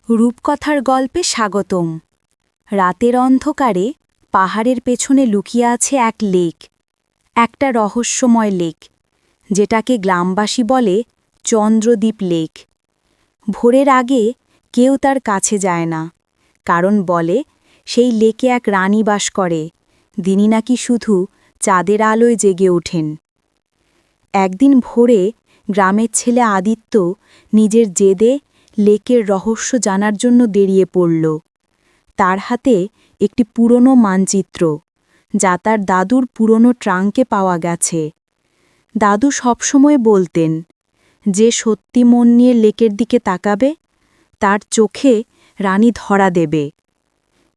রূপকথার গল্পে স্বাগতম। রাতের অন্ধকারে পাহাড়ের পেছনে লুকিয়ে আছে এক লেক, একটা রহস্যময় লেক, যেটাকে গ্রামবাসী বলে চন্দ্রদ্বীপ লেক। ভোরের আগে কেউ তার কাছে যায় না, কারণ বলে সেই লেকে এক রানী বাস করে, তিনি নাকি শুধু চাঁদের আলোয় জেগে ওঠেন। একদিন ভোরে গ্রামের ছেলে আদিত্য নিজের জেদে লেকের রহস্য জানার জন্য বেরিয়ে পড়ল। তার হাতে একটি পুরনো মানচিত্র, যা তার দাদুর পুরনো ট্রাঙ্কে পাওয়া গেছে। দাদু সবসময় বলতেন, যে সত্যি মন নিয়ে লেকের দিকে তাকাবে, তার চোখে রানী ধরা দেবে।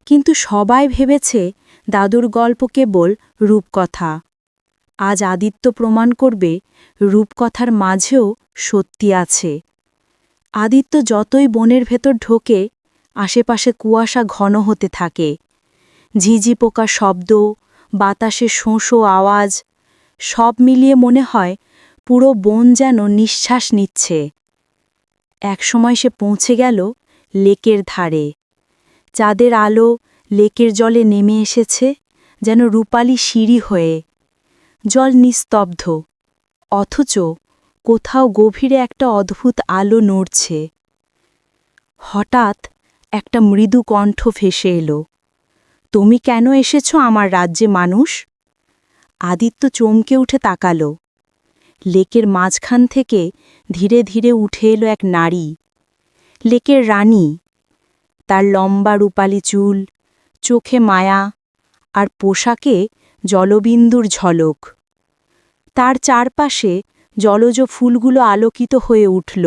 কিন্তু সবাই ভেবেছে দাদুর গল্প কেবল রূপকথা। আজ আদিত্য প্রমাণ করবে রূপকথার মাঝেও সত্যি আছে। আদিত্য যতই বনের ভেতর ঢোকে, আশেপাশে কুয়াশা ঘন হতে থাকে। ঝিঝি পোকার শব্দ, বাতাসে শোঁশো আওয়াজ, সব মিলিয়ে মনে হয় পুরো বন যেন নিঃশ্বাস নিচ্ছে। একসময় সে পৌঁছে গেল লেকের ধারে। চাঁদের আলো লেকের জলে নেমে এসেছে যেন রূপালি সিঁড়ি হয়ে। জল নিস্তব্ধ, অথচ কোথাও গভীরে একটা অদ্ভুত আলো নড়ছে। হঠাৎ একটা মৃদু কণ্ঠ ভেসে এলো, তুমি কেন এসেছ আমার রাজ্যে মানুষ? আদিত্য চমকে উঠে তাকাল। লেকের মাঝখান থেকে ধীরে ধীরে উঠে এলো এক নারী, লেকের রানী। তার লম্বা রূপালি চুল, চোখে মায়া, আর পোশাকে জলবিন্দুর ঝলক। তার চারপাশে জলজ ফুলগুলো আলোকিত হয়ে উঠল।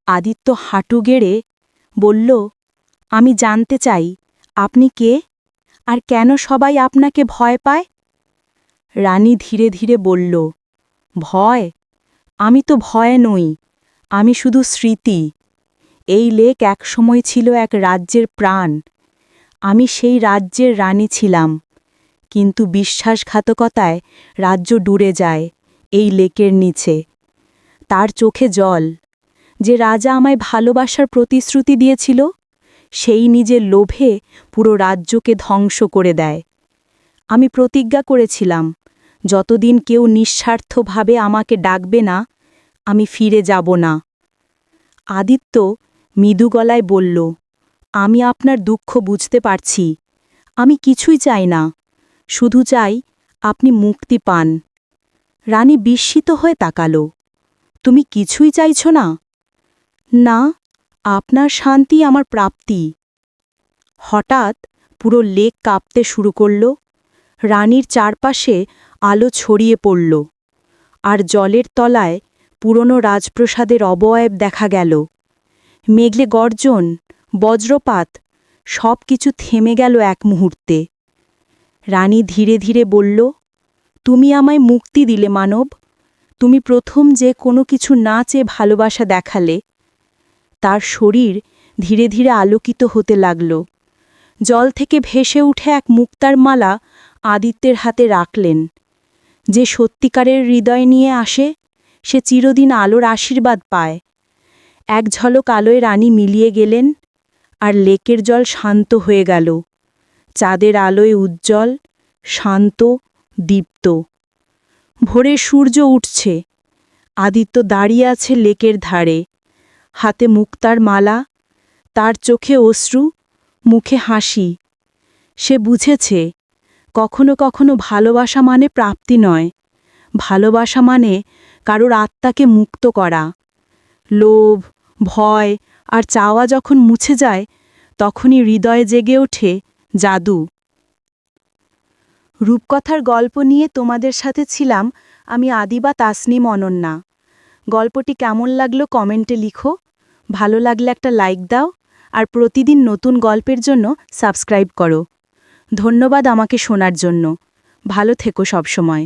আদিত্য হাঁটু গেড়ে বলল, আমি জানতে চাই, আপনি কে, আর কেন সবাই আপনাকে ভয় পায়? রানী ধীরে ধীরে বলল, ভয়? আমি তো ভয় নই, আমি শুধু স্মৃতি। এই লেক একসময় ছিল এক রাজ্যের প্রাণ। আমি সেই রাজ্যের রানী ছিলাম, কিন্তু বিশ্বাসঘাতকতায় রাজ্য ডুবে যায় এই লেকের নিচে। তার চোখে জল। যে রাজা আমায় ভালোবাসার প্রতিশ্রুতি দিয়েছিল, সেই নিজের লোভে পুরো রাজ্যকে ধ্বংস করে দেয়। আমি প্রতিজ্ঞা করেছিলাম, যতদিন কেউ নিঃস্বার্থভাবে আমাকে ডাকবে না, আমি ফিরে যাব না। আদিত্য মৃদু গলায় বলল, আমি আপনার দুঃখ বুঝতে পারছি। আমি কিছুই চাই না, শুধু চাই আপনি মুক্তি পান। রানী বিস্মিত হয়ে তাকাল, তুমি কিছুই চাইছ না? না, আপনার শান্তি আমার প্রাপ্তি। হঠাৎ পুরো লেক কাঁপতে শুরু করল। রানীর চারপাশে আলো ছড়িয়ে পড়ল, আর জলের তলায় পুরনো রাজপ্রাসাদের অবয়ব দেখা গেল। মেঘলে গর্জন, বজ্রপাত, সব কিছু থেমে গেল এক মুহূর্তে। রানী ধীরে ধীরে বলল, তুমি আমায় মুক্তি দিলে মানব। তুমি প্রথম যে কোনো কিছু না চেয়ে ভালোবাসা দেখালে। তার শরীর ধীরে ধীরে আলোকিত হতে লাগল। জল থেকে ভেসে উঠে এক মুক্তার মালা আদিত্যের হাতে রাখলেন। যে সত্যিকারের হৃদয় নিয়ে আসে, সে চিরদিন আলোর আশীর্বাদ পায়। এক ঝলক আলোয় রানী মিলিয়ে গেলেন, আর লেকের জল শান্ত হয়ে গেল। চাঁদের আলোয় উজ্জ্বল, শান্ত, দীপ্ত। ভোরে সূর্য উঠছে। আদিত্য দাঁড়িয়ে আছে লেকের ধারে, হাতে মুক্তার মালা, তার চোখে অশ্রু, মুখে হাসি। সে বুঝেছে, কখনো কখনো ভালোবাসা মানে প্রাপ্তি নয়, ভালোবাসা মানে কারোর আত্মাকে মুক্ত করা। লোভ, ভয় আর চাওয়া যখন মুছে যায়, তখনই হৃদয়ে জেগে ওঠে জাদু। রূপকথার গল্প নিয়ে তোমাদের সাথে ছিলাম আমি আদিবা তাসনিম অনন্যা। গল্পটি কেমন লাগলো কমেন্টে লিখো। ভালো লাগলে একটা লাইক দাও, আর প্রতিদিন নতুন গল্পের জন্য সাবস্ক্রাইব করো। ধন্যবাদ আমাকে শোনার জন্য। ভালো থেকো সবসময়।